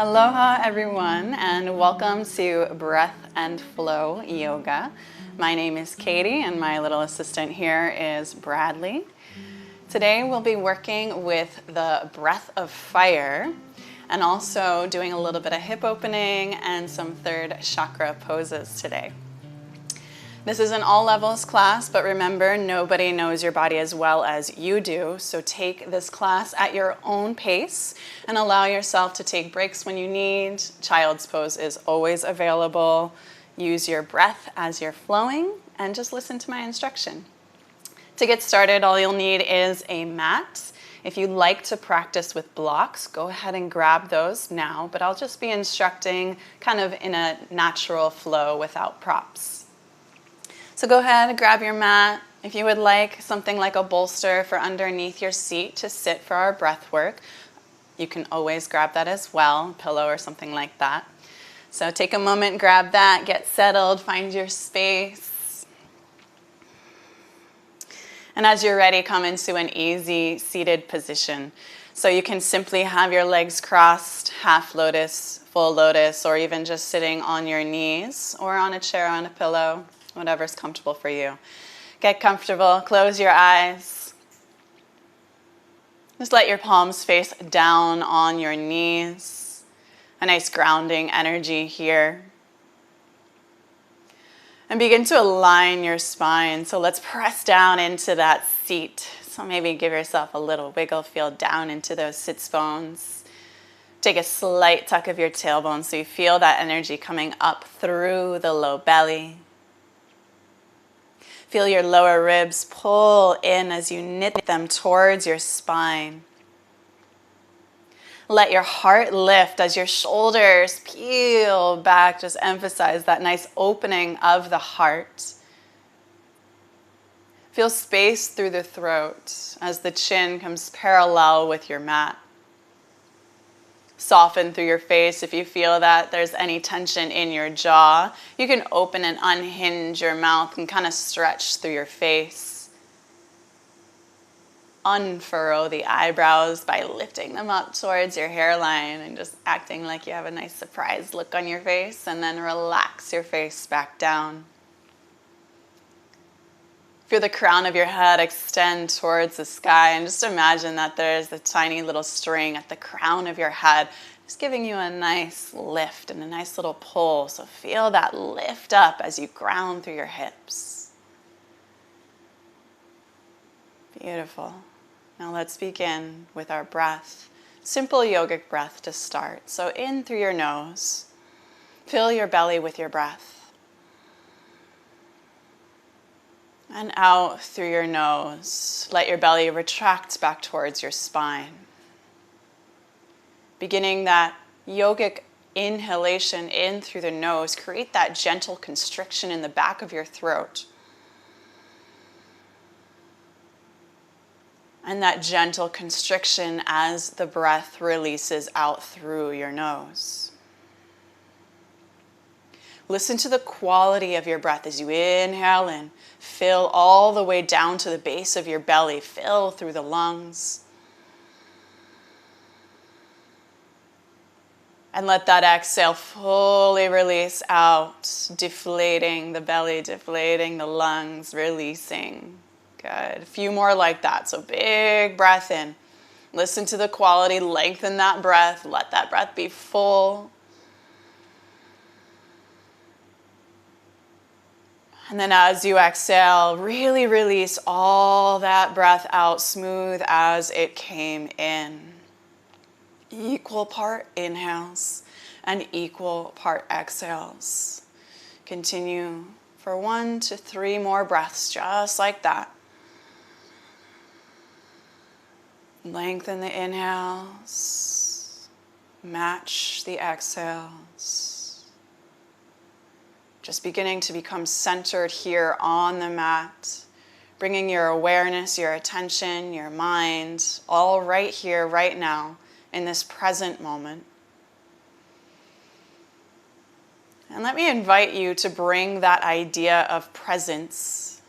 Aloha everyone, and welcome to Breath and Flow Yoga. My name is Katie and my little assistant here is Bradley. Today we'll be working with the breath of fire and also doing a little bit of hip opening and some third chakra poses today. This is an all levels class, but remember, nobody knows your body as well as you do. So take this class at your own pace and allow yourself to take breaks when you need. Child's pose is always available. Use your breath as you're flowing and just listen to my instruction. To get started, all you'll need is a mat. If you like to practice with blocks, go ahead and grab those now, but I'll just be instructing kind of in a natural flow without props. So go ahead and grab your mat. If you would like something like a bolster for underneath your seat to sit for our breath work, you can always grab that as well, a pillow or something like that. So take a moment, grab that, get settled, find your space. And as you're ready, come into an easy seated position. So you can simply have your legs crossed, half lotus, full lotus, or even just sitting on your knees or on a chair on a pillow. Whatever's comfortable for you. Get comfortable, close your eyes. Just let your palms face down on your knees. A nice grounding energy here. And begin to align your spine. So let's press down into that seat. So maybe give yourself a little wiggle, feel down into those sits bones. Take a slight tuck of your tailbone so you feel that energy coming up through the low belly. Feel your lower ribs pull in as you knit them towards your spine. Let your heart lift as your shoulders peel back. Just emphasize that nice opening of the heart. Feel space through the throat as the chin comes parallel with your mat. Soften through your face if you feel that there's any tension in your jaw. You can open and unhinge your mouth and kind of stretch through your face. Unfurrow the eyebrows by lifting them up towards your hairline and just acting like you have a nice surprised look on your face, and then relax your face back down. Feel the crown of your head extend towards the sky, and just imagine that there's a tiny little string at the crown of your head, just giving you a nice lift and a nice little pull. So feel that lift up as you ground through your hips. Beautiful. Now let's begin with our breath. Simple yogic breath to start. So in through your nose, fill your belly with your breath. And out through your nose. Let your belly retract back towards your spine. Beginning that yogic inhalation in through the nose, create that gentle constriction in the back of your throat. And that gentle constriction as the breath releases out through your nose. Listen to the quality of your breath as you inhale in. Fill all the way down to the base of your belly. Fill through the lungs. And let that exhale fully release out, deflating the belly, deflating the lungs, releasing. Good. A few more like that. So big breath in. Listen to the quality. Lengthen that breath. Let that breath be full. And then as you exhale, really release all that breath out, smooth as it came in. Equal part inhales and equal part exhales. Continue for 1 to 3 more breaths, just like that. Lengthen the inhales, match the exhales. Just beginning to become centered here on the mat, bringing your awareness, your attention, your mind, all right here, right now, in this present moment. And let me invite you to bring that idea of presence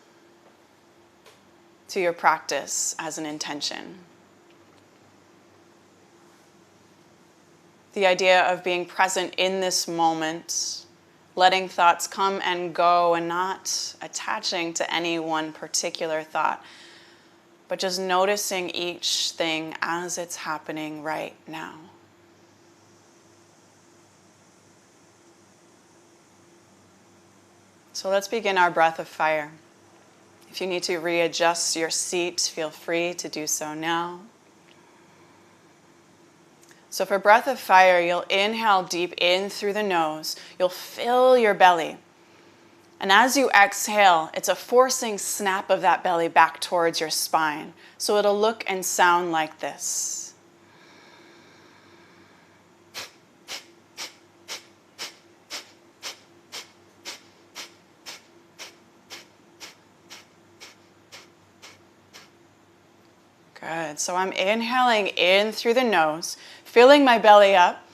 to your practice as an intention. The idea of being present in this moment, letting thoughts come and go and not attaching to any one particular thought, but just noticing each thing as it's happening right now. So let's begin our breath of fire. If you need to readjust your seat, feel free to do so now. So for breath of fire, you'll inhale deep in through the nose. You'll fill your belly. And as you exhale, it's a forcing snap of that belly back towards your spine. So it'll look and sound like this. Good. So I'm inhaling in through the nose, filling my belly up.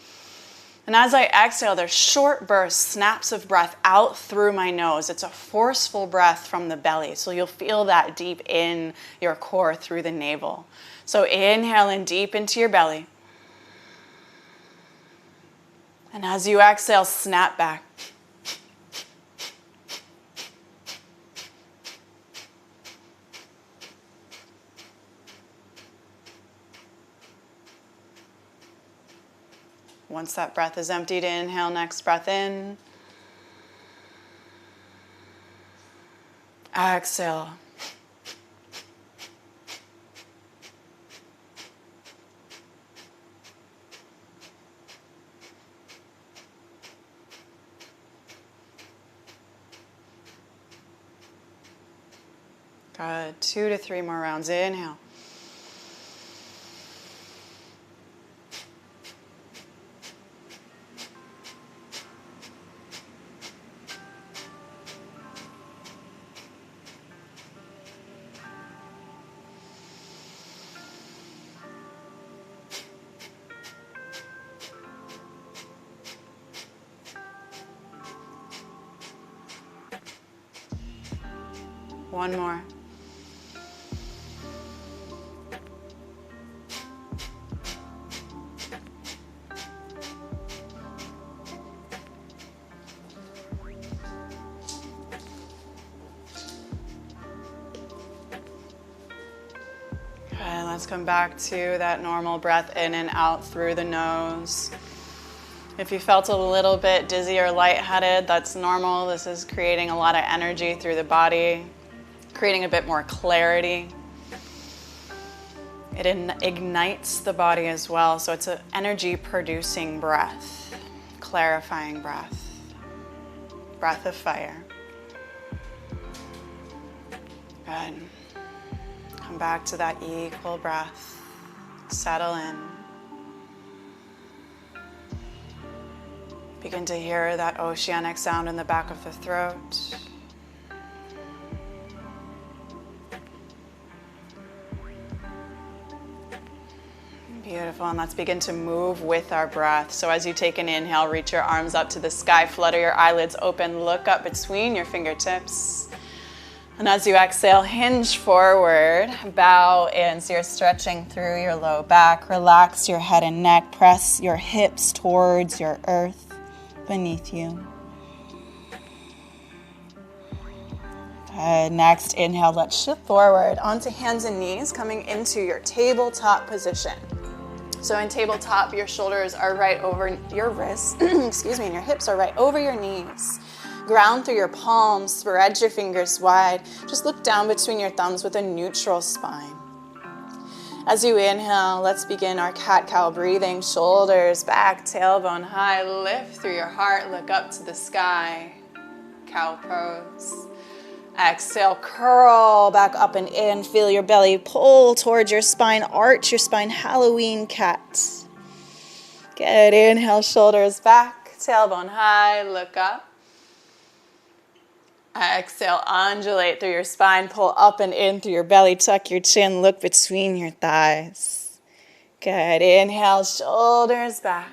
And as I exhale, there's short bursts, snaps of breath out through my nose. It's a forceful breath from the belly. So you'll feel that deep in your core through the navel. So inhale in deep into your belly. And as you exhale, snap back. Once that breath is emptied, inhale, next breath in. Exhale. Good. 2 to 3 more rounds. Inhale. One more. Okay, let's come back to that normal breath in and out through the nose. If you felt a little bit dizzy or lightheaded, that's normal. This is creating a lot of energy through the body, creating a bit more clarity. It ignites the body as well, so it's an energy-producing breath, clarifying breath, breath of fire. Good. Come back to that equal breath, settle in. Begin to hear that oceanic sound in the back of the throat. Beautiful, and let's begin to move with our breath. So as you take an inhale, reach your arms up to the sky, flutter your eyelids open, look up between your fingertips. And as you exhale, hinge forward, bow in, so you're stretching through your low back. Relax your head and neck, press your hips towards your earth beneath you. Good. Next, inhale, let's shift forward onto hands and knees, coming into your tabletop position. So in tabletop, your shoulders are right over your wrists, excuse me, and your hips are right over your knees. Ground through your palms, spread your fingers wide. Just look down between your thumbs with a neutral spine. As you inhale, let's begin our cat-cow breathing. Shoulders back, tailbone high, lift through your heart, look up to the sky. Cow pose. Exhale, curl back up and in, feel your belly pull towards your spine, arch your spine, Halloween cat. Good, inhale, shoulders back, tailbone high, look up. Exhale, undulate through your spine, pull up and in through your belly, tuck your chin, look between your thighs. Good, inhale, shoulders back,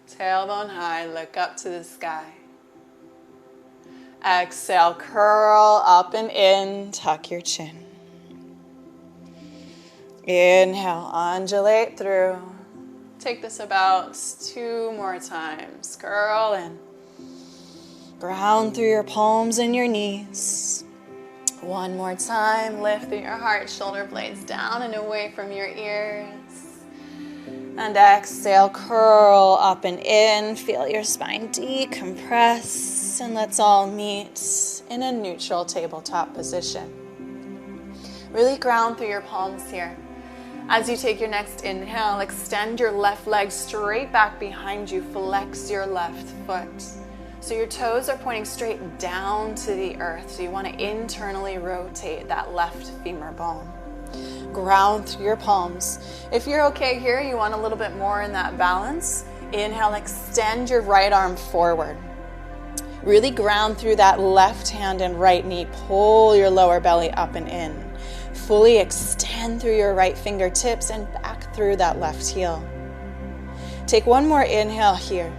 tailbone high, look up to the sky. Exhale, curl up and in, tuck your chin. Inhale, undulate through, Take this about 2 more times. Curl in. Ground through your palms and your knees. 1 more time. Lift through your heart, shoulder blades down and away from your ears. And exhale, curl up and in. Feel your spine decompress. And let's all meet in a neutral tabletop position. Really ground through your palms here. As you take your next inhale, extend your left leg straight back behind you. Flex your left foot. So your toes are pointing straight down to the earth. So you want to internally rotate that left femur bone. Ground through your palms. If you're okay here, you want a little bit more in that balance. Inhale, extend your right arm forward. Really ground through that left hand and right knee. Pull your lower belly up and in. Fully extend through your right fingertips and back through that left heel. Take 1 more inhale here.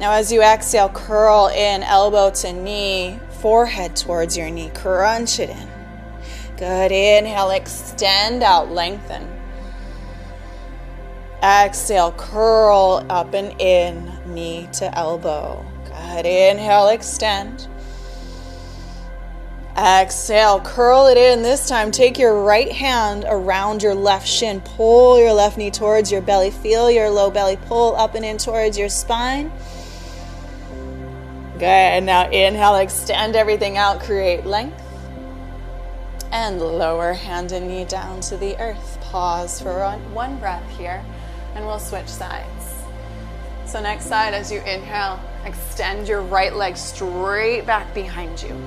Now as you exhale, curl in, elbow to knee, forehead towards your knee. Crunch it in. Good. Inhale, extend out, lengthen. Exhale, curl up and in, knee to elbow. Good. Inhale, extend. Exhale, curl it in. This time, take your right hand around your left shin. Pull your left knee towards your belly. Feel your low belly pull up and in towards your spine. Good. Now inhale, extend everything out, create length. And lower hand and knee down to the earth. Pause for 1 breath here, and we'll switch sides. So next side, as you inhale, extend your right leg straight back behind you.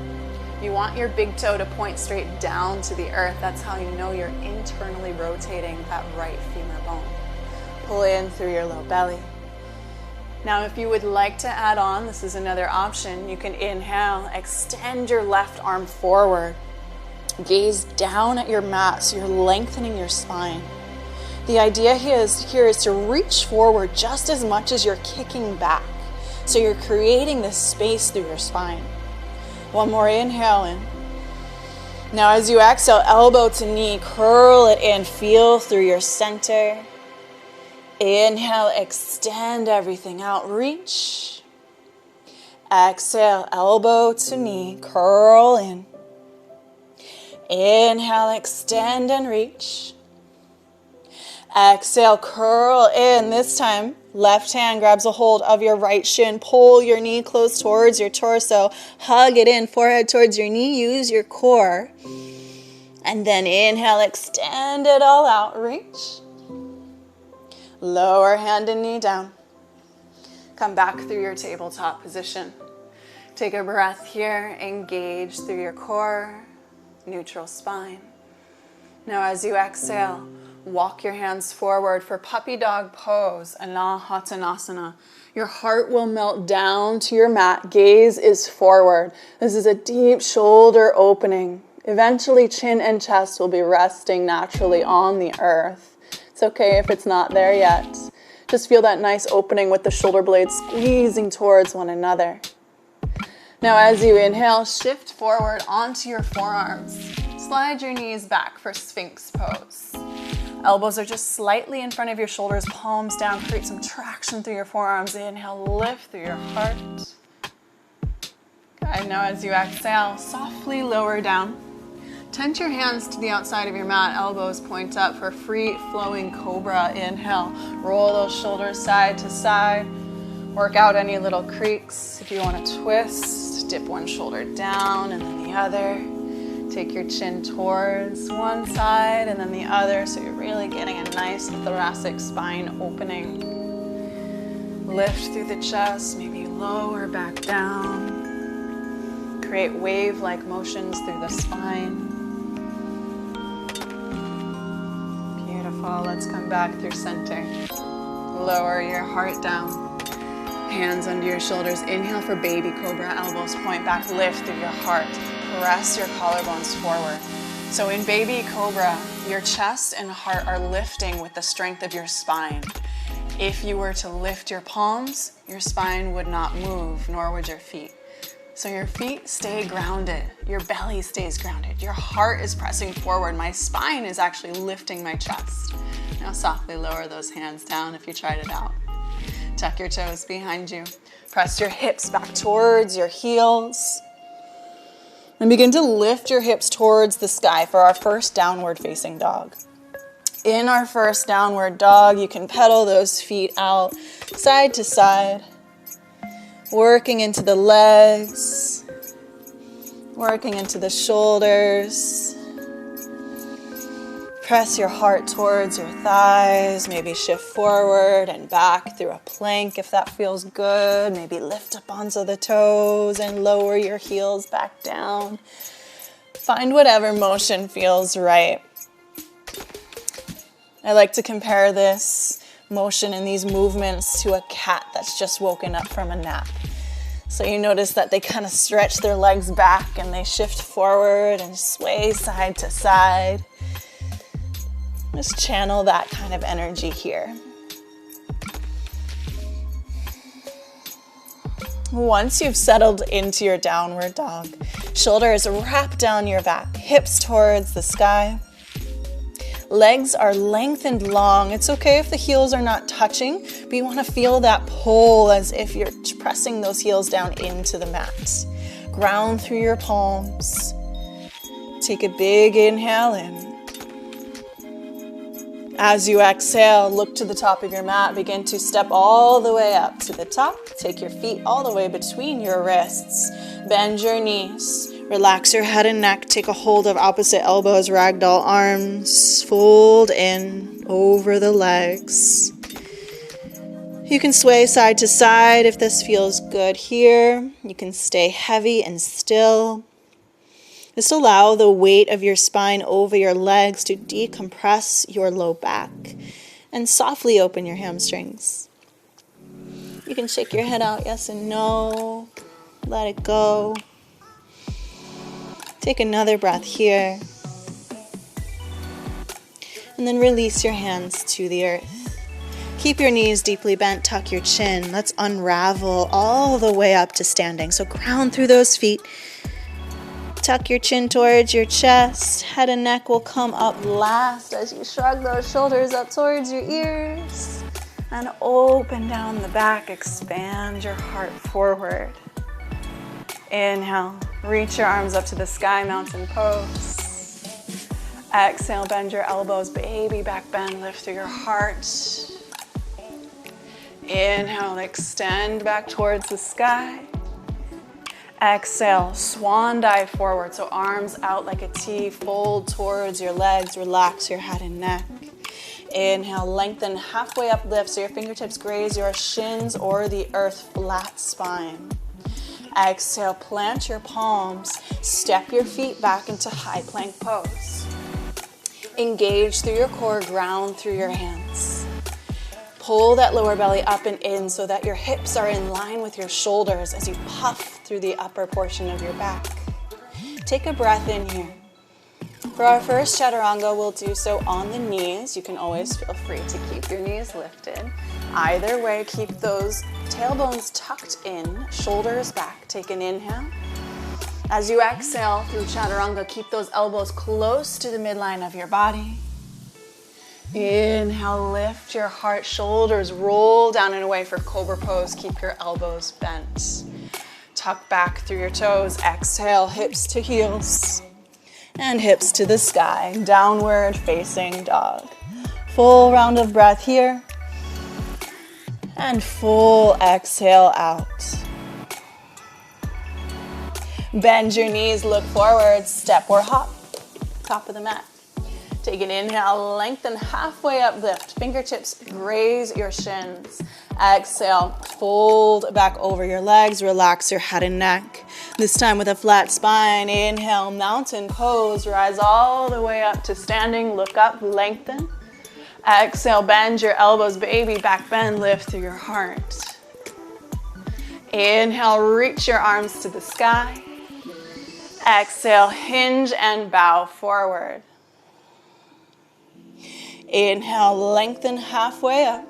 You want your big toe to point straight down to the earth. That's how you know you're internally rotating that right femur bone. Pull in through your low belly. Now, if you would like to add on, this is another option. You can inhale, extend your left arm forward. Gaze down at your mat so you're lengthening your spine. The idea here is to reach forward just as much as you're kicking back. So you're creating this space through your spine. 1 more inhale in. Now as you exhale, elbow to knee, curl it in, feel through your center. Inhale, extend everything out, reach. Exhale, elbow to knee, curl in. Inhale, extend and reach. Exhale, curl in. This time, left hand grabs a hold of your right shin. Pull your knee close towards your torso. Hug it in, forehead towards your knee. Use your core. And then inhale, extend it all out. Reach. Lower hand and knee down. Come back through your tabletop position. Take a breath here. Engage through your core. Neutral spine. Now as you exhale, walk your hands forward for puppy dog pose, Anahatanasana. Your heart will melt down to your mat. Gaze is forward. This is a deep shoulder opening. Eventually chin and chest will be resting naturally on the earth. It's okay if it's not there yet. Just feel that nice opening with the shoulder blades squeezing towards one another. Now as you inhale, shift forward onto your forearms. Slide your knees back for Sphinx Pose. Elbows are just slightly in front of your shoulders, palms down. Create some traction through your forearms. Inhale, lift through your heart. Good. Now as you exhale, softly lower down. Tent your hands to the outside of your mat. Elbows point up for free flowing Cobra. Inhale, roll those shoulders side to side. Work out any little creaks. If you want to twist, dip one shoulder down and then the other. Take your chin towards one side and then the other, so you're really getting a nice thoracic spine opening. Lift through the chest, maybe lower back down. Create wave-like motions through the spine. Beautiful. Let's come back through center. Lower your heart down. Hands under your shoulders. Inhale for baby cobra. Elbows point back. Lift through your heart. Press your collarbones forward. So in baby cobra, your chest and heart are lifting with the strength of your spine. If you were to lift your palms, your spine would not move, nor would your feet. So your feet stay grounded. Your belly stays grounded. Your heart is pressing forward. My spine is actually lifting my chest. Now softly lower those hands down if you tried it out. Tuck your toes behind you. Press your hips back towards your heels. And begin to lift your hips towards the sky for our first downward facing dog. In our first downward dog, you can pedal those feet out side to side, working into the legs, working into the shoulders. Press your heart towards your thighs, maybe shift forward and back through a plank if that feels good. Maybe lift up onto the toes and lower your heels back down. Find whatever motion feels right. I like to compare this motion and these movements to a cat that's just woken up from a nap. So you notice that they kind of stretch their legs back and they shift forward and sway side to side. Just channel that kind of energy here. Once you've settled into your downward dog, shoulders wrap down your back, hips towards the sky. Legs are lengthened long. It's okay if the heels are not touching, but you want to feel that pull as if you're pressing those heels down into the mat. Ground through your palms. Take a big inhale in. As you exhale, look to the top of your mat. Begin to step all the way up to the top. Take your feet all the way between your wrists. Bend your knees. Relax your head and neck. Take a hold of opposite elbows, ragdoll arms. Fold in over the legs. You can sway side to side if this feels good here. You can stay heavy and still. Just allow the weight of your spine over your legs to decompress your low back and softly open your hamstrings. You can shake your head out, yes and no. Let it go. Take another breath here. And then release your hands to the earth. Keep your knees deeply bent, tuck your chin. Let's unravel all the way up to standing. So ground through those feet. Tuck your chin towards your chest. Head and neck will come up last as you shrug those shoulders up towards your ears. And open down the back. Expand your heart forward. Inhale. Reach your arms up to the sky, mountain pose. Exhale, bend your elbows, baby back bend. Lift through your heart. Inhale, extend back towards the sky. Exhale, swan dive forward, so arms out like a T, fold towards your legs, relax your head and neck. Inhale, lengthen, halfway up lift, so your fingertips graze your shins or the earth, flat spine. Exhale, plant your palms, step your feet back into high plank pose. Engage through your core, ground through your hands. Pull that lower belly up and in so that your hips are in line with your shoulders as you puff through the upper portion of your back. Take a breath in here. For our first Chaturanga, we'll do so on the knees. You can always feel free to keep your knees lifted. Either way, keep those tailbones tucked in, shoulders back. Take an inhale. As you exhale through Chaturanga, keep those elbows close to the midline of your body. Inhale, lift your heart, shoulders roll down and away for Cobra Pose. Keep your elbows bent. Tuck back through your toes. Exhale, hips to heels. And hips to the sky. Downward facing dog. Full round of breath here. And full exhale out. Bend your knees, look forward, step or hop. Top of the mat. Take an inhale, lengthen halfway up, lift. Fingertips graze your shins. Exhale, fold back over your legs, relax your head and neck. This time with a flat spine. Inhale, mountain pose, rise all the way up to standing, look up, lengthen. Exhale, bend your elbows, baby back bend, lift through your heart. Inhale, reach your arms to the sky. Exhale, hinge and bow forward. Inhale, lengthen halfway up.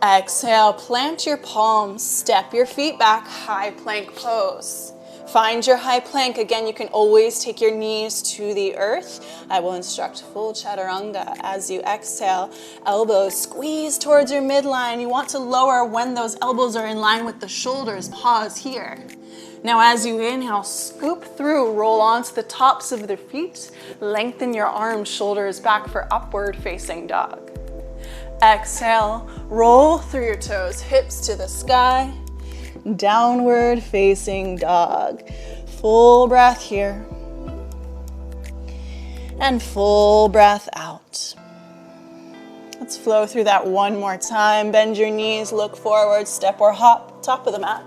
Exhale, plant your palms, step your feet back, high plank pose. Find your high plank. Again, you can always take your knees to the earth. I will instruct full Chaturanga. As you exhale, elbows squeeze towards your midline. You want to lower when those elbows are in line with the shoulders. Pause here. Now as you inhale, scoop through, roll onto the tops of the feet. Lengthen your arms, shoulders back for upward facing dog. Exhale, roll through your toes, hips to the sky. Downward facing dog. Full breath here. And full breath out. Let's flow through that one more time. Bend your knees, look forward, step or hop, top of the mat.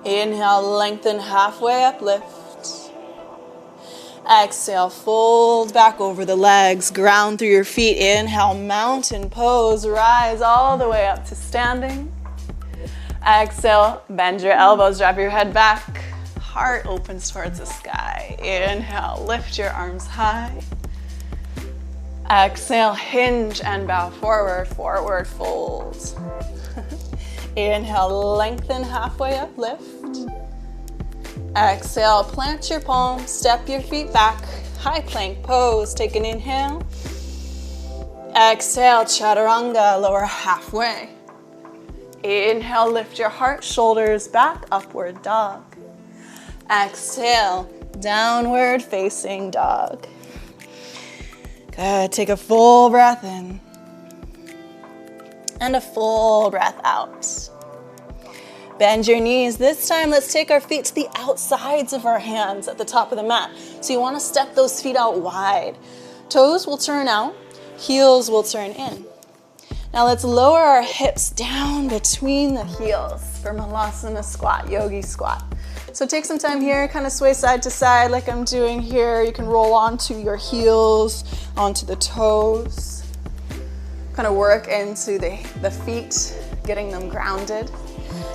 Inhale, lengthen halfway up, lift. Exhale, fold back over the legs, ground through your feet. Inhale, mountain pose, rise all the way up to standing. Exhale, bend your elbows, drop your head back. Heart opens towards the sky. Inhale, lift your arms high. Exhale, hinge and bow forward, forward fold. Inhale, lengthen halfway up, lift. Exhale, plant your palms, step your feet back. High plank pose, take an inhale. Exhale, Chaturanga, lower halfway. Inhale, lift your heart, shoulders back, upward dog. Exhale, downward facing dog. Good, take a full breath in. And a full breath out. Bend your knees. This time, let's take our feet to the outsides of our hands at the top of the mat. So you want to step those feet out wide. Toes will turn out, heels will turn in. Now let's lower our hips down between the heels for Malasana squat, yogi squat. So take some time here, kind of sway side to side like I'm doing here. You can roll onto your heels, onto the toes. Kind of work into the feet, getting them grounded.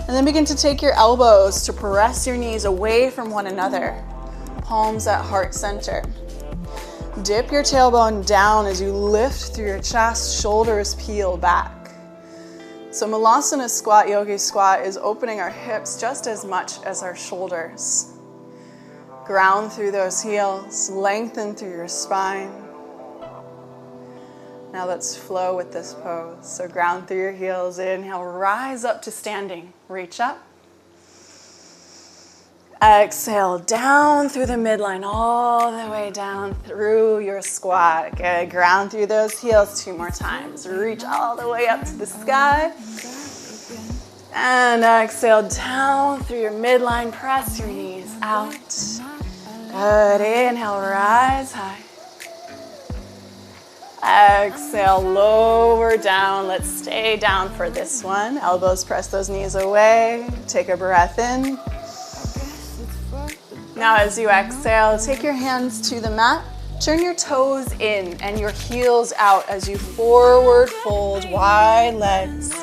And then begin to take your elbows to press your knees away from one another. Palms at heart center. Dip your tailbone down as you lift through your chest, shoulders peel back. So Malasana squat, yogi squat is opening our hips just as much as our shoulders. Ground through those heels, lengthen through your spine. Now let's flow with this pose. So ground through your heels, inhale, rise up to standing, reach up. Exhale, down through the midline, all the way down through your squat. Good, ground through those heels 2 more times. Reach all the way up to the sky. And exhale, down through your midline, press your knees out. Good, inhale, rise high. Exhale, lower down. Let's stay down for this one. Elbows press those knees away. Take a breath in. Now as you exhale, take your hands to the mat. Turn your toes in and your heels out as you forward fold, wide legs.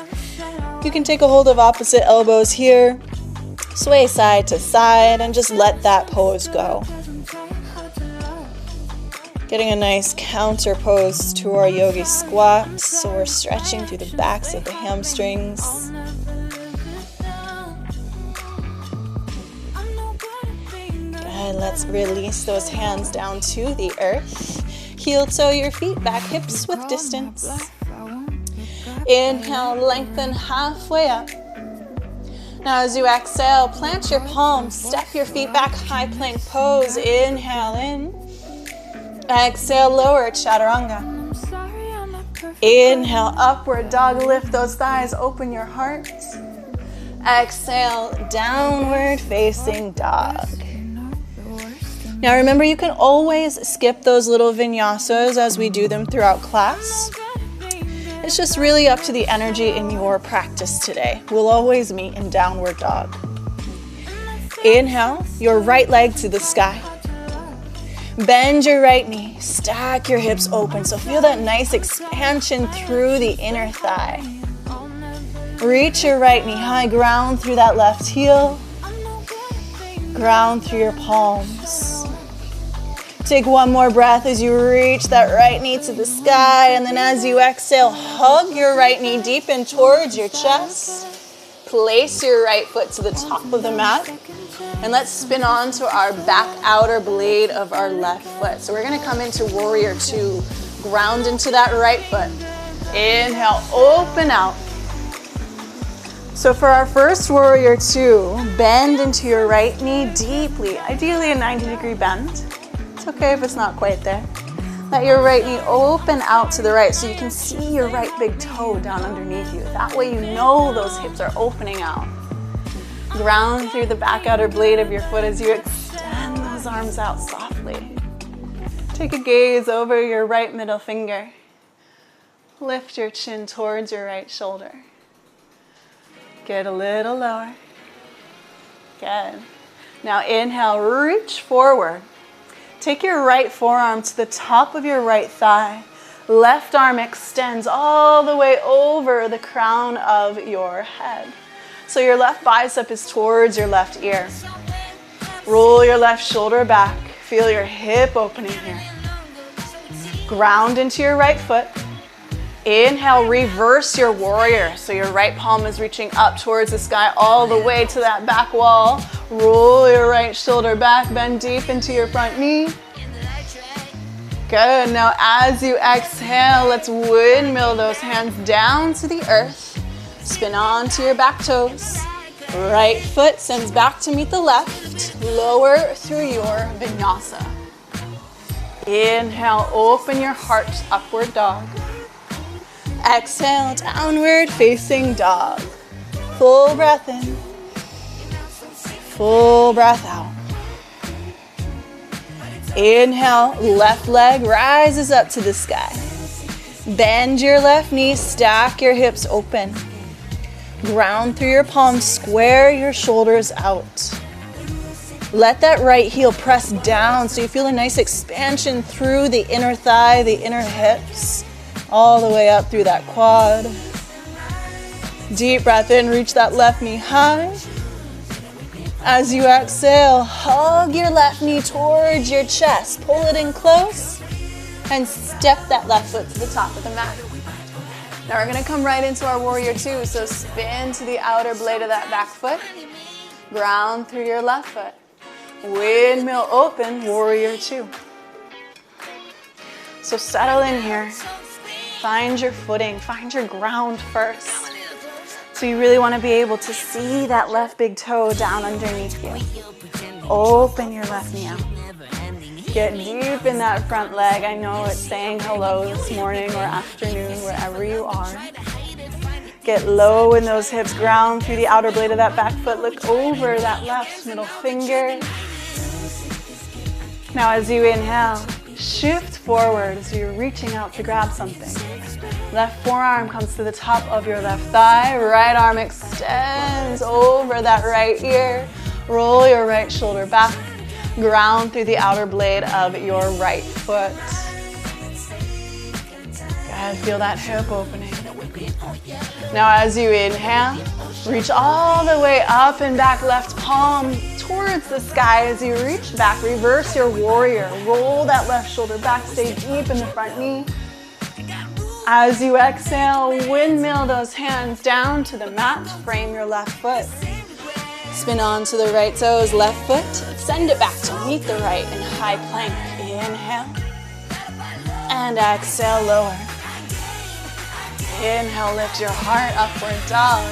You can take a hold of opposite elbows here. Sway side to side and just let that pose go. Getting a nice counter pose to our yogi squat. So we're stretching through the backs of the hamstrings. Good, let's release those hands down to the earth. Heel toe your feet back, hips width distance. Inhale, lengthen halfway up. Now as you exhale, plant your palms, step your feet back, high plank pose. Inhale in. Exhale, lower, Chaturanga. Inhale, upward dog, lift those thighs, open your heart. Exhale, downward facing dog. Now remember, you can always skip those little vinyasas as we do them throughout class. It's just really up to the energy in your practice today. We'll always meet in downward dog. Inhale, your right leg to the sky. Bend your right knee, stack your hips open. So feel that nice expansion through the inner thigh. Reach your right knee high, ground through that left heel. Ground through your palms. Take one more breath as you reach that right knee to the sky. And then as you exhale, hug your right knee deep in towards your chest. place your right foot to the top of the mat, and let's spin onto our back outer blade of our left foot. So we're gonna come into warrior two, ground into that right foot. Inhale, open out. So for our first warrior two, bend into your right knee deeply, ideally a 90-degree bend. It's okay if it's not quite there. Let your right knee open out to the right so you can see your right big toe down underneath you. That way you know those hips are opening out. Ground through the back outer blade of your foot as you extend those arms out softly. Take a gaze over your right middle finger. Lift your chin towards your right shoulder. Get a little lower. Good. Now inhale, reach forward. Take your right forearm to the top of your right thigh. Left arm extends all the way over the crown of your head. So your left bicep is towards your left ear. Roll your left shoulder back. Feel your hip opening here. Ground into your right foot. Inhale, reverse your warrior. So your right palm is reaching up towards the sky all the way to that back wall. Roll your right shoulder back, bend deep into your front knee. Good, now as you exhale, let's windmill those hands down to the earth. Spin onto your back toes. Right foot sends back to meet the left. Lower through your vinyasa. Inhale, open your heart, upward dog. Exhale, downward facing dog. Full breath in. Full breath out. Inhale, left leg rises up to the sky. Bend your left knee, stack your hips open. Ground through your palms, square your shoulders out. Let that right heel press down so you feel a nice expansion through the inner thigh, the inner hips, all the way up through that quad. Deep breath in, reach that left knee high. As you exhale, hug your left knee towards your chest. Pull it in close and step that left foot to the top of the mat. Now we're gonna come right into our warrior two. So spin to the outer blade of that back foot. Ground through your left foot. Windmill open, warrior two. So settle in here. Find your footing, find your ground first. So you really want to be able to see that left big toe down underneath you. Open your left knee out. Get deep in that front leg. I know it's saying hello this morning or afternoon, wherever you are. Get low in those hips, ground through the outer blade of that back foot. Look over that left middle finger. Now as you inhale, shift forward as you're reaching out to grab something. Left forearm comes to the top of your left thigh. Right arm extends over that right ear. Roll your right shoulder back. Ground through the outer blade of your right foot. Good, feel that hip opening. Now as you inhale, reach all the way up and back, left palm towards the sky. As you reach back, reverse your warrior. Roll that left shoulder back, stay deep in the front knee. As you exhale, windmill those hands down to the mat, frame your left foot. Spin onto the right toes, left foot, send it back to meet the right in high plank. Inhale, and exhale, lower. Inhale, lift your heart, upward dog.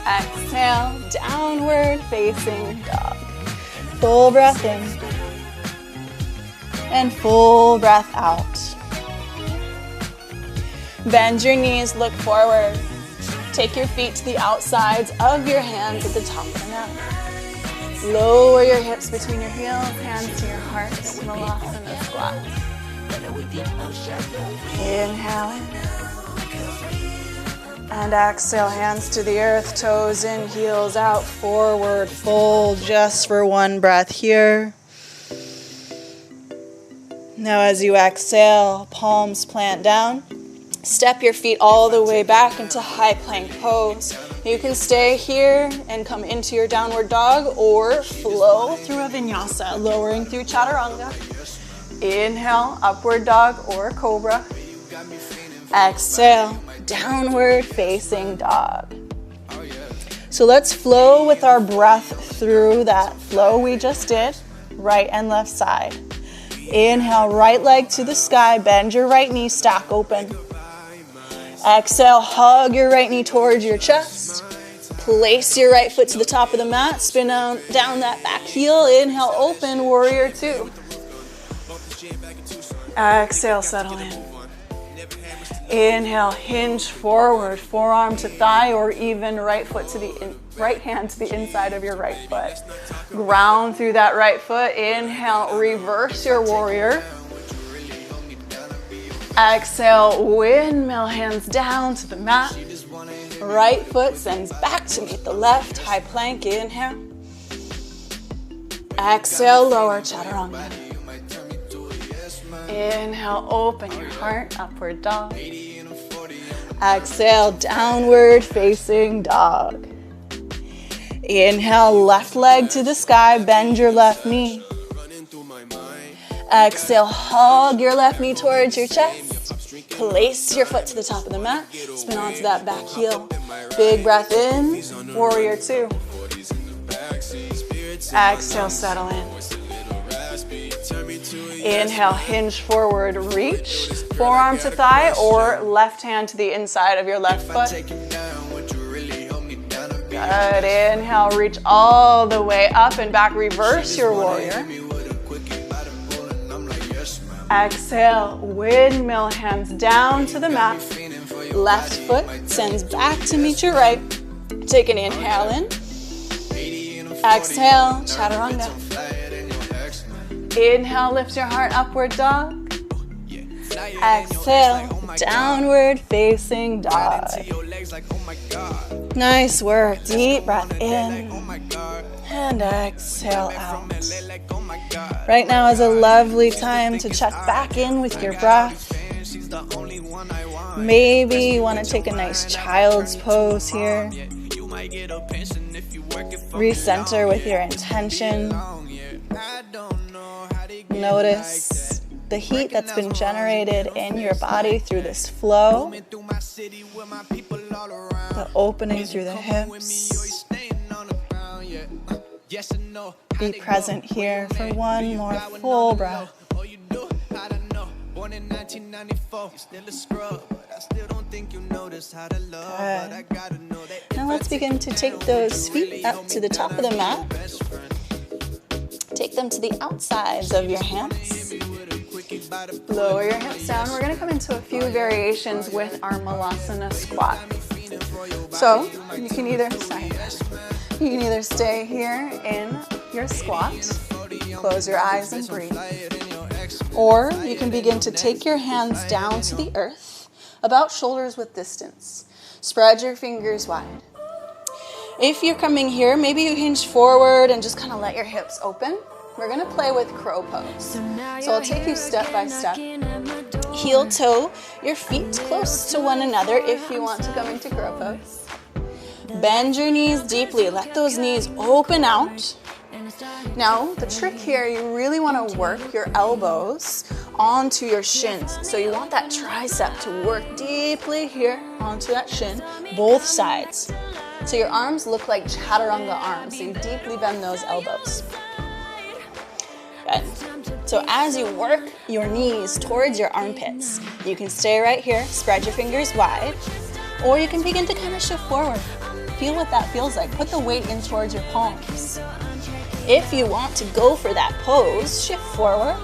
Exhale, downward facing dog. Full breath in, and full breath out. Bend your knees, look forward. Take your feet to the outsides of your hands at the top of the mat. Lower your hips between your heels, hands to your heart, Shavasana squat. Inhale in. And exhale, hands to the earth, toes in, heels out, forward fold, just for one breath here. Now as you exhale, palms plant down. Step your feet all the way back into high plank pose. You can stay here and come into your downward dog or flow through a vinyasa, lowering through Chaturanga. Inhale, upward dog or Cobra. Exhale, downward facing dog. So let's flow with our breath through that flow we just did, right and left side. Inhale, right leg to the sky, bend your right knee, stack open. Exhale, hug your right knee towards your chest. Place your right foot to the top of the mat, spin down that back heel. Inhale, open, warrior two. Exhale, settle in. Inhale, hinge forward, forearm to thigh, or even right hand to the inside of your right foot. Ground through that right foot. Inhale, reverse your warrior. Exhale, windmill, hands down to the mat. Right foot sends back to meet the left, high plank. Inhale. Exhale, lower chaturanga. Inhale, open your heart, upward dog. Exhale, downward facing dog. Inhale, left leg to the sky, bend your left knee. Exhale, hug your left knee towards your chest. Place your foot to the top of the mat. Spin onto that back heel. Big breath in, warrior two. Exhale, settle in. Inhale, hinge forward, reach. Forearm to thigh or left hand to the inside of your left foot. Good. Inhale, reach all the way up and back. Reverse your warrior. Exhale, windmill, hands down to the mat. Left foot sends back to meet your right. Take an inhale in. Exhale, chaturanga. Inhale, lift your heart, upward dog. Exhale, downward facing dog. Nice work. Deep breath in and exhale out. Right now is a lovely time to check back in with your breath. Maybe you want to take a nice child's pose here. Recenter with your intention. Notice the heat that's been generated in your body through this flow. The opening through the hips. Be present here for one more full breath. Good. Now let's begin to take those feet up to the top of the mat. Take them to the outsides of your hands. Lower your hips down. We're going to come into a few variations with our Malasana squat. So you can either stay here in your squat, close your eyes and breathe. Or you can begin to take your hands down to the earth, about shoulders width distance. Spread your fingers wide. If you're coming here, maybe you hinge forward and just kind of let your hips open. We're going to play with crow pose. So I'll take you step by step. Heel toe your feet close to one another if you want to come into crow pose. Bend your knees deeply. Let those knees open out. Now, the trick here, you really want to work your elbows onto your shins. So you want that tricep to work deeply here onto that shin, both sides. So your arms look like chaturanga arms. So you deeply bend those elbows. Good. So as you work your knees towards your armpits, you can stay right here, spread your fingers wide, or you can begin to kind of shift forward. Feel what that feels like. Put the weight in towards your palms. If you want to go for that pose, shift forward,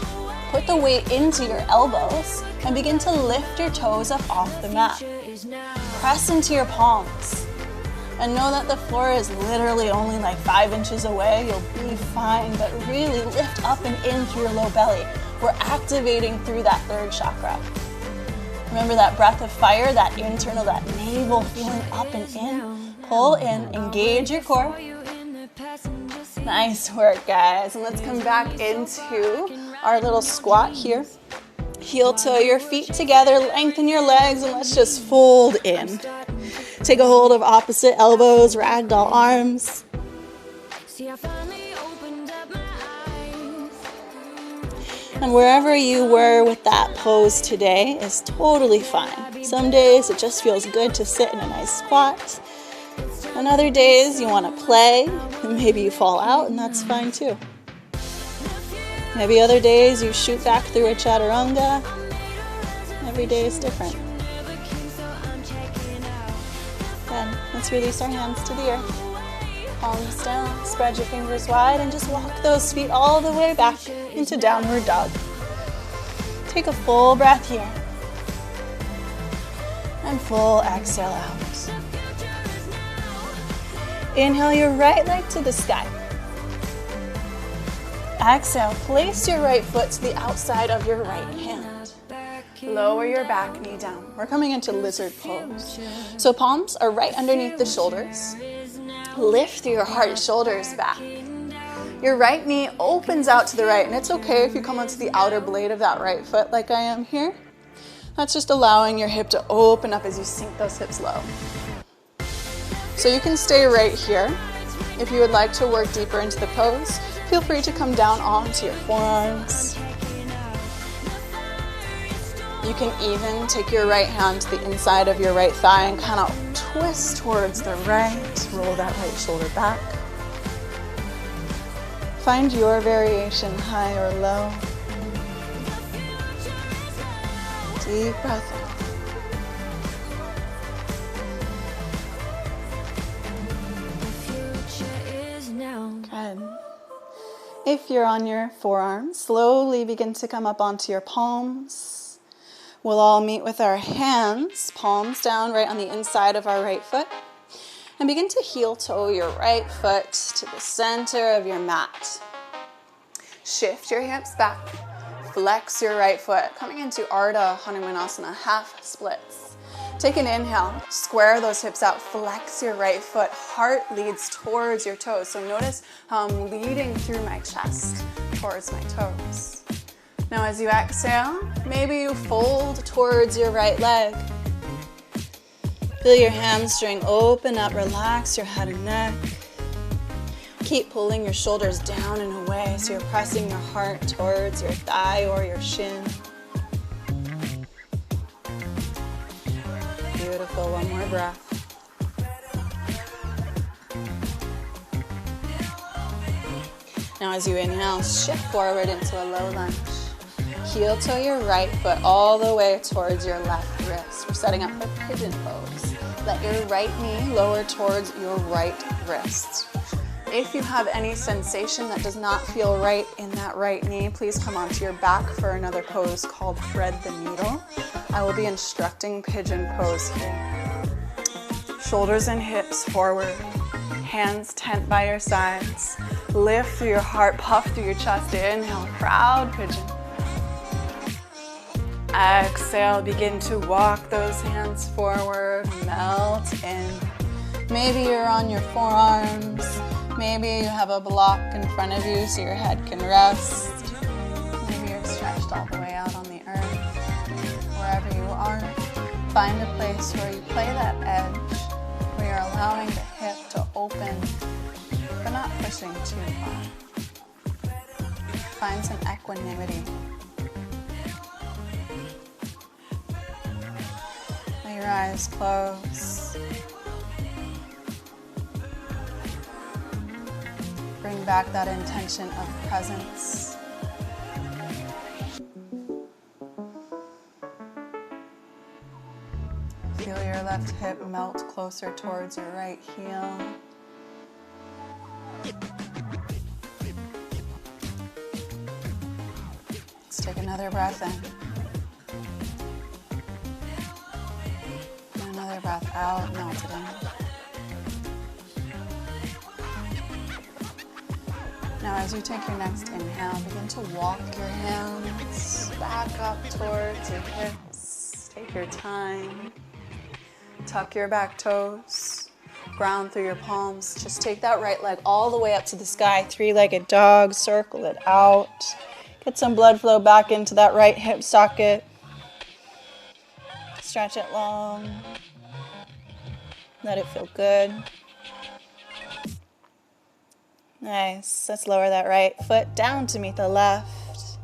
put the weight into your elbows, and begin to lift your toes up off the mat. Press into your palms. And know that the floor is literally only like 5 inches away. You'll be fine, but really lift up and in through your low belly. We're activating through that third chakra. Remember that breath of fire, that internal, that navel feeling up and in. Pull in, engage your core. Nice work, guys. And let's come back into our little squat here. Heel toe your feet together, lengthen your legs, and let's just fold in. Take a hold of opposite elbows, ragdoll arms. And wherever you were with that pose today is totally fine. Some days it just feels good to sit in a nice squat. On other days you want to play, and maybe you fall out, and that's fine too. Maybe other days you shoot back through a Chaturanga. Every day is different. Then let's release our hands to the earth. Palms down, spread your fingers wide, and just walk those feet all the way back into downward dog. Take a full breath here. And full exhale out. Inhale your right leg to the sky. Exhale, place your right foot to the outside of your right hand. Lower your back knee down. We're coming into lizard pose. So palms are right underneath the shoulders. Lift through your heart, shoulders back. Your right knee opens out to the right, and it's okay if you come onto the outer blade of that right foot like I am here. That's just allowing your hip to open up as you sink those hips low. So you can stay right here. If you would like to work deeper into the pose, feel free to come down onto your forearms. You can even take your right hand to the inside of your right thigh and kind of twist towards the right. Roll that right shoulder back. Find your variation, high or low. Deep breath in. Good. If you're on your forearms, slowly begin to come up onto your palms. We'll all meet with our hands, palms down right on the inside of our right foot. And begin to heel toe your right foot to the center of your mat. Shift your hips back. Flex your right foot, coming into Ardha Hanumanasana, half splits. Take an inhale, square those hips out, flex your right foot, heart leads towards your toes. So notice how I'm leading through my chest towards my toes. Now as you exhale, maybe you fold towards your right leg. Feel your hamstring open up, relax your head and neck. Keep pulling your shoulders down and away so you're pressing your heart towards your thigh or your shin. Beautiful, one more breath. Now as you inhale, shift forward into a low lunge. Heel toe your right foot all the way towards your left wrist. We're setting up for Pigeon Pose. Let your right knee lower towards your right wrist. If you have any sensation that does not feel right in that right knee, please come onto your back for another pose called Thread the Needle. I will be instructing Pigeon Pose here. Shoulders and hips forward, hands tent by your sides. Lift through your heart, puff through your chest. Inhale, proud pigeon. Exhale, begin to walk those hands forward, melt in. Maybe you're on your forearms. Maybe you have a block in front of you so your head can rest. Maybe you're stretched all the way out on the earth. Wherever you are, find a place where you play that edge, where you're allowing the hip to open, but not pushing too far. Find some equanimity. Let your eyes close. Bring back that intention of presence. Feel your left hip melt closer towards your right heel. Let's take another breath in. And another breath out, melt it in. Now as you take your next inhale, begin to walk your hands back up towards your hips. Take your time. Tuck your back toes. Ground through your palms. Just take that right leg all the way up to the sky. Three-legged dog. Circle it out. Get some blood flow back into that right hip socket. Stretch it long. Let it feel good. Nice. Let's lower that right foot down to meet the left.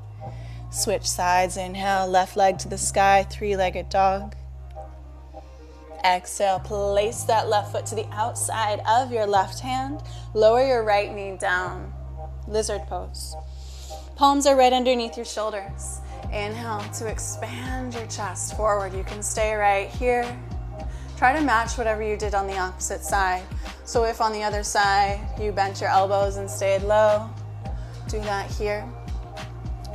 Switch sides. Inhale, left leg to the sky, three-legged dog. Exhale, place that left foot to the outside of your left hand. Lower your right knee down. Lizard pose. Palms are right underneath your shoulders. Inhale to expand your chest forward. You can stay right here. Try to match whatever you did on the opposite side. So if on the other side you bent your elbows and stayed low, do that here.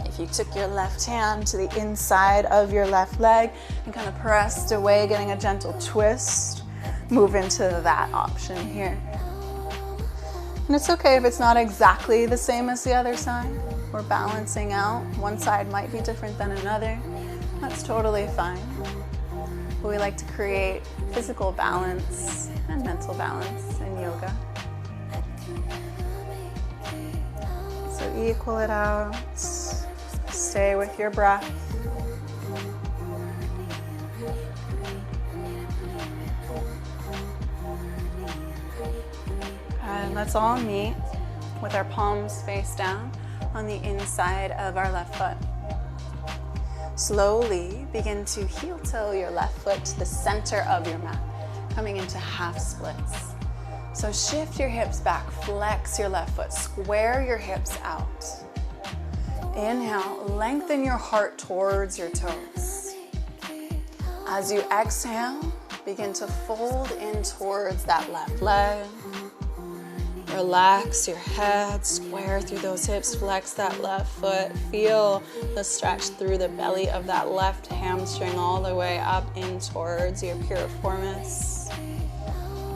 If you took your left hand to the inside of your left leg and kind of pressed away, getting a gentle twist, move into that option here. And it's okay if it's not exactly the same as the other side. We're balancing out. One side might be different than another. That's totally fine. But we like to create physical balance and mental balance in yoga. So equal it out. Stay with your breath. And let's all meet with our palms face down on the inside of our left foot. Slowly begin to heel toe your left foot to the center of your mat, coming into half splits. So shift your hips back, flex your left foot, square your hips out. Inhale, lengthen your heart towards your toes. As you exhale, begin to fold in towards that left leg. Relax your head, square through those hips, flex that left foot. Feel the stretch through the belly of that left hamstring all the way up in towards your piriformis.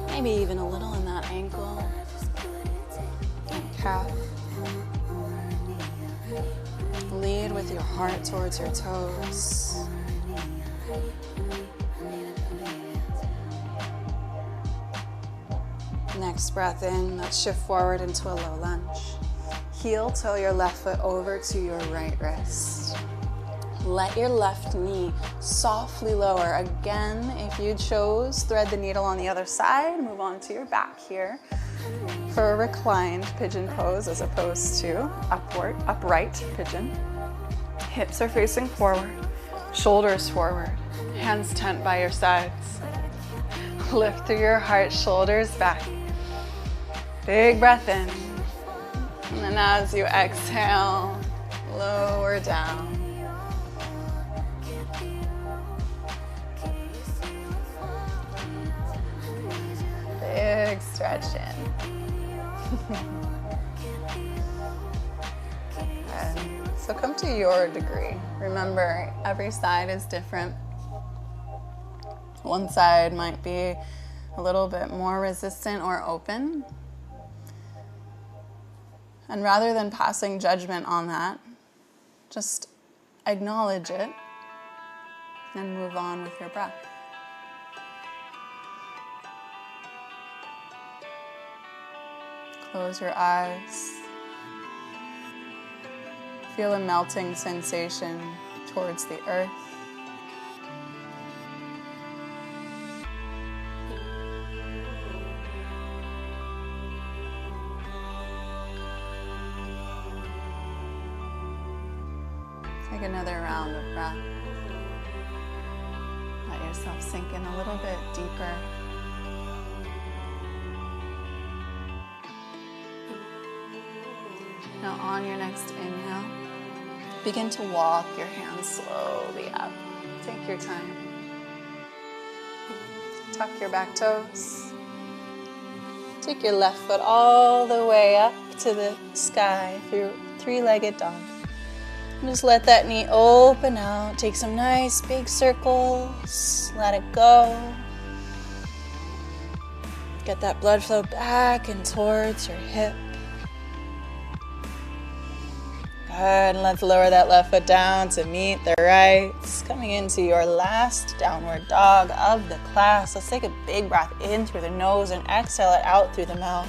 Maybe even a little in that ankle and calf. Lead with your heart towards your toes. Next breath in, let's shift forward into a low lunge. Heel toe your left foot over to your right wrist. Let your left knee softly lower. Again, if you chose, thread the needle on the other side, move on to your back here for a reclined pigeon pose as opposed to upright pigeon. Hips are facing forward, shoulders forward, hands tent by your sides. Lift through your heart, shoulders back. Big breath in. And then as you exhale, lower down. Big stretch in. So come to your degree. Remember, every side is different. One side might be a little bit more resistant or open. And rather than passing judgment on that, just acknowledge it and move on with your breath. Close your eyes. Feel a melting sensation towards the earth. Take another round of breath. Let yourself sink in a little bit deeper. Now on your next inhale, begin to walk your hands slowly up. Take your time. Tuck your back toes. Take your left foot all the way up to the sky through three-legged dog. And just let that knee open out. Take some nice big circles. Let it go. Get that blood flow back and towards your hip. Good, and let's lower that left foot down to meet the right. Coming into your last downward dog of the class. Let's take a big breath in through the nose and exhale it out through the mouth.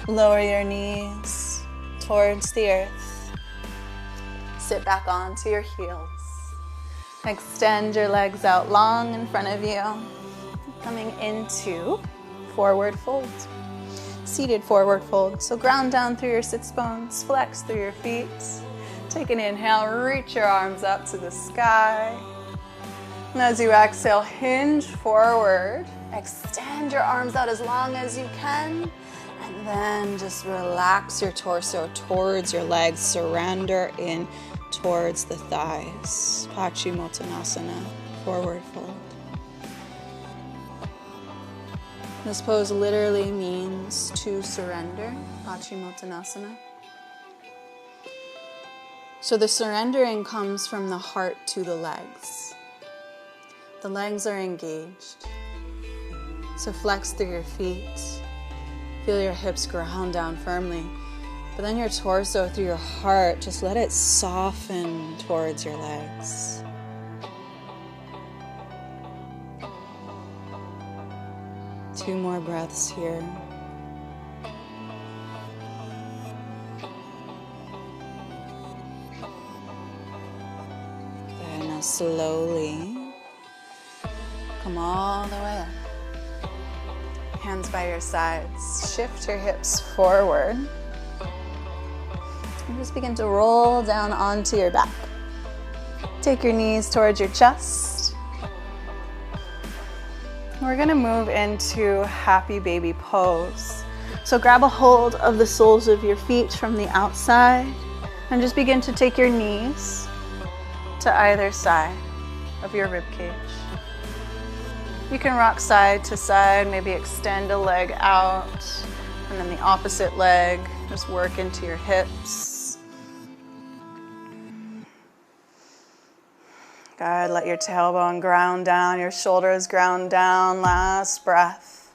Lower your knees towards the earth. Sit back onto your heels. Extend your legs out long in front of you. Coming into forward fold. Seated forward fold. So ground down through your sits bones, flex through your feet. Take an inhale, reach your arms up to the sky. And as you exhale, hinge forward. Extend your arms out as long as you can. And then just relax your torso towards your legs. Surrender in towards the thighs. Paschimottanasana, forward fold. This pose literally means to surrender. Paschimottanasana. So the surrendering comes from the heart to the legs. The legs are engaged. So flex through your feet. Feel your hips ground down firmly. But then your torso through your heart, just let it soften towards your legs. Two more breaths here. Now slowly come all the way up. Hands by your sides. Shift your hips forward. And just begin to roll down onto your back. Take your knees towards your chest. We're going to move into happy baby pose. So grab a hold of the soles of your feet from the outside and just begin to take your knees to either side of your rib cage. You can rock side to side, maybe extend a leg out, and then the opposite leg, just work into your hips. Good, let your tailbone ground down, your shoulders ground down, last breath.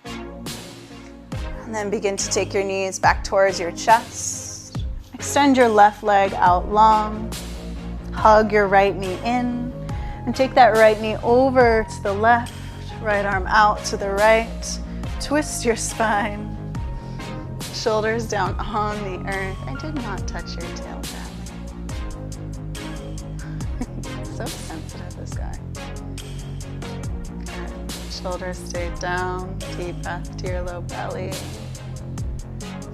And then begin to take your knees back towards your chest. Extend your left leg out long, hug your right knee in, and take that right knee over to the left, right arm out to the right. Twist your spine, shoulders down on the earth. I did not touch your tail, Bradley. So sensitive, this guy. Good. Shoulders stay down, deep breath to your low belly.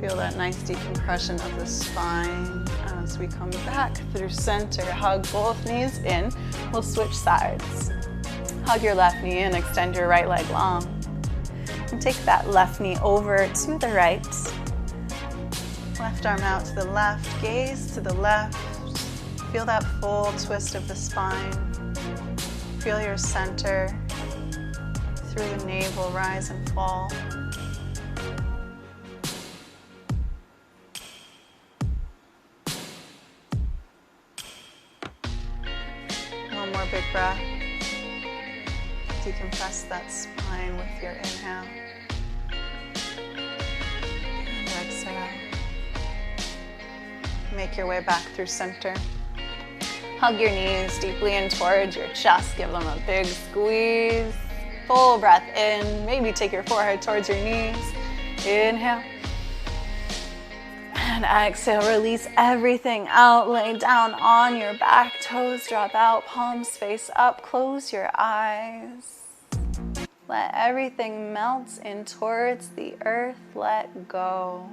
Feel that nice decompression of the spine as we come back through center. Hug both knees in. We'll switch sides. Hug your left knee in, extend your right leg long. And take that left knee over to the right. Left arm out to the left, gaze to the left. Feel that full twist of the spine. Feel your center through the navel rise and fall. One more big breath. Decompress that spine with your inhale. And exhale. Make your way back through center. Hug your knees deeply in towards your chest. Give them a big squeeze. Full breath in. Maybe take your forehead towards your knees. Inhale. And exhale, release everything out. Lay down on your back. Toes drop out, palms face up. Close your eyes. Let everything melt in towards the earth. Let go.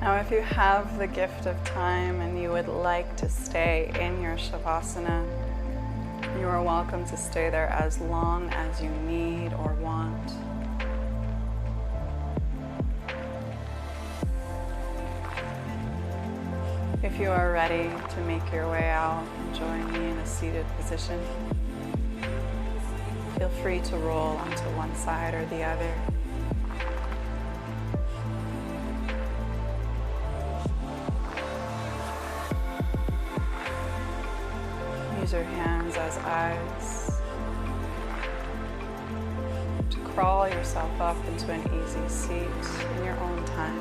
Now, if you have the gift of time and you would like to stay in your Shavasana, you are welcome to stay there as long as you need or want. If you are ready to make your way out and join me in a seated position, feel free to roll onto one side or the other. Use your hands as eyes. to crawl yourself up into an easy seat in your own time.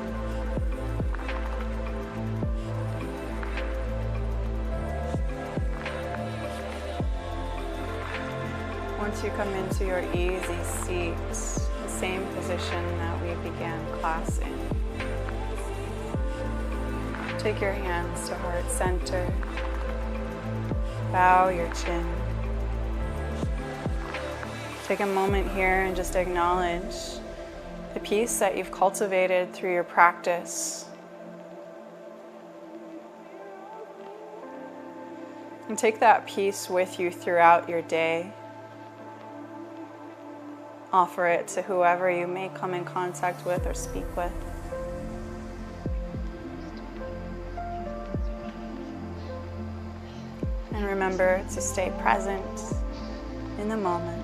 Once you come into your easy seat, the same position that we began class in, take your hands to heart center, bow your chin. Take a moment here and just acknowledge the peace that you've cultivated through your practice. And take that peace with you throughout your day. Offer it to whoever you may come in contact with or speak with. And remember to stay present in the moment.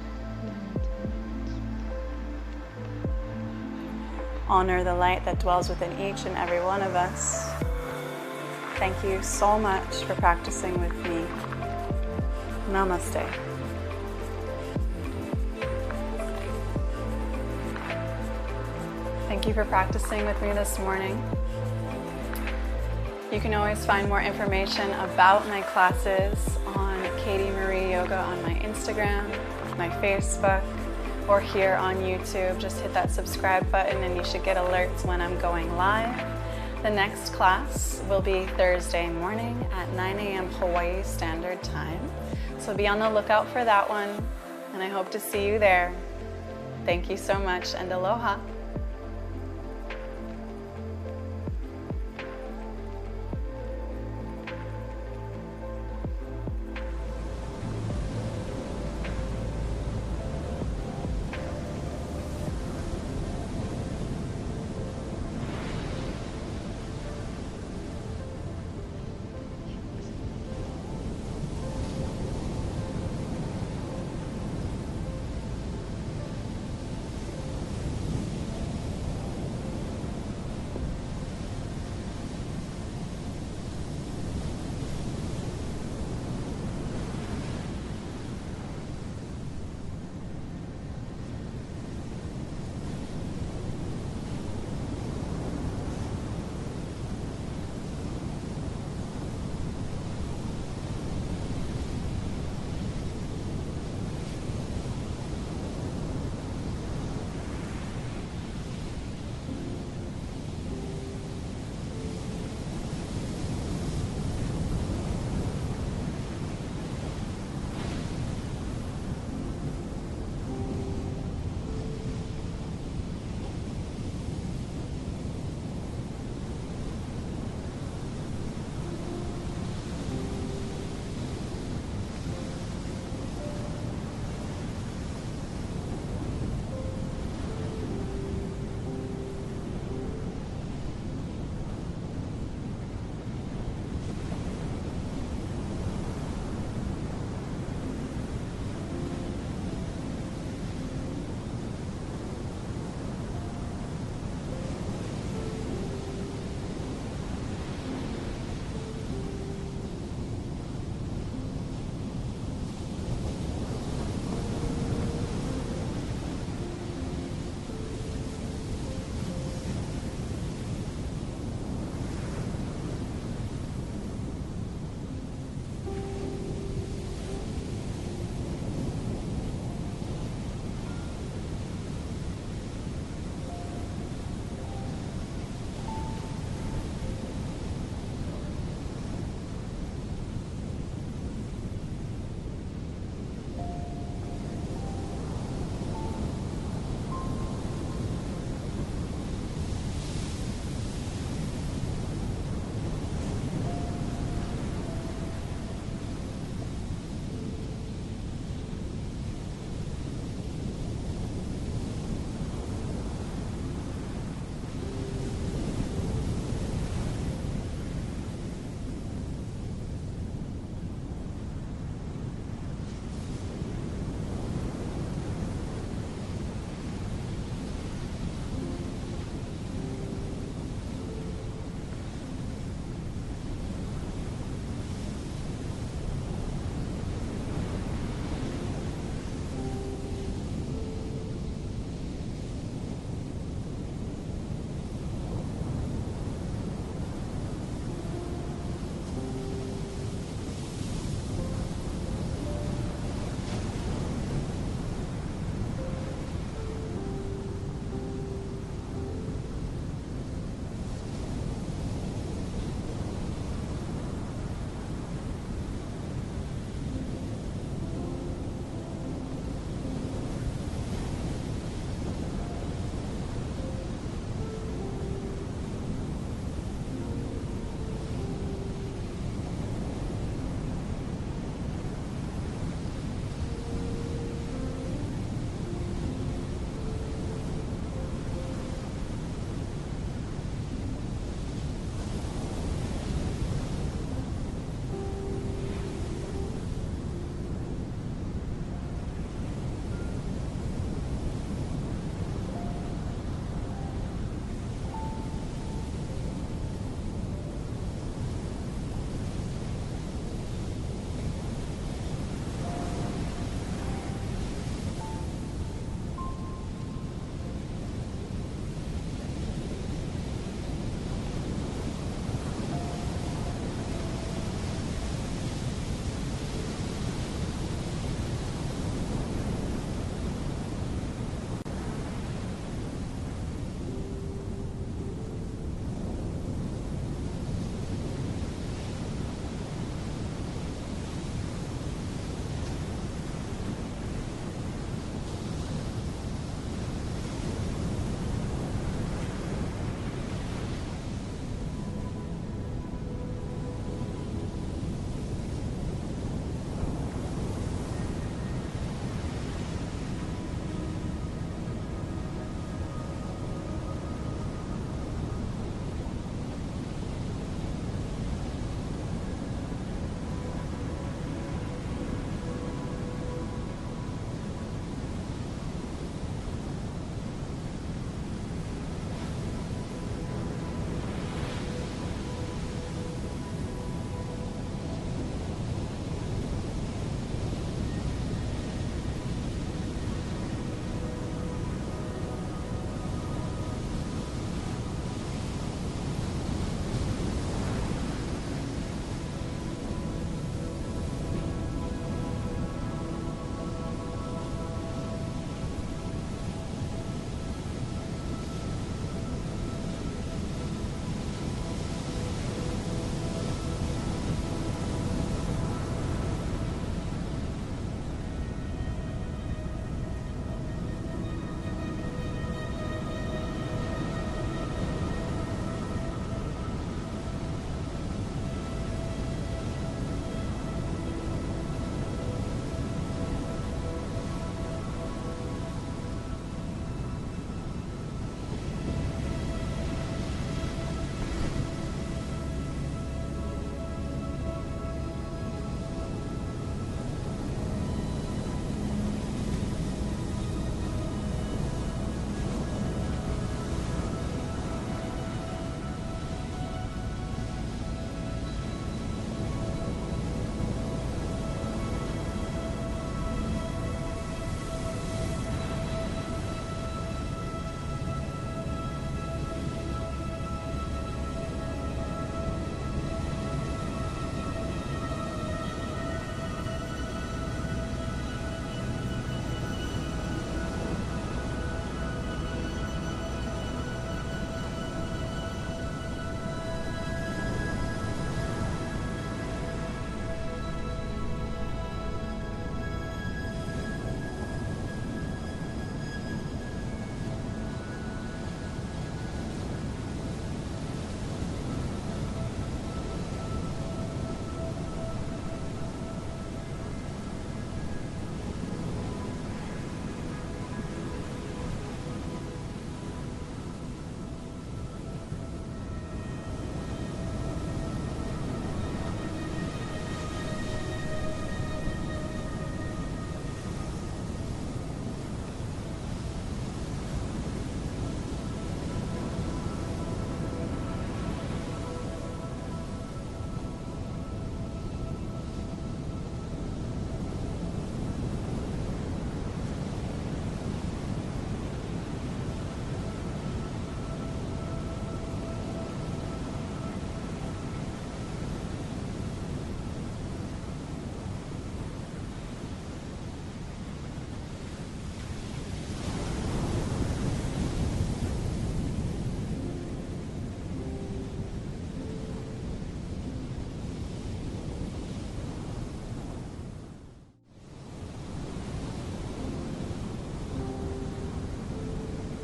Honor the light that dwells within each and every one of us. Thank you so much for practicing with me. Namaste. Thank you for practicing with me this morning. You can always find more information about my classes on Katie Marie Yoga on my Instagram, my Facebook, or here on YouTube. Just hit that subscribe button and you should get alerts when I'm going live. The next class will be Thursday morning at 9 a.m. Hawaii Standard Time. So be on the lookout for that one, and I hope to see you there. Thank you so much, and aloha.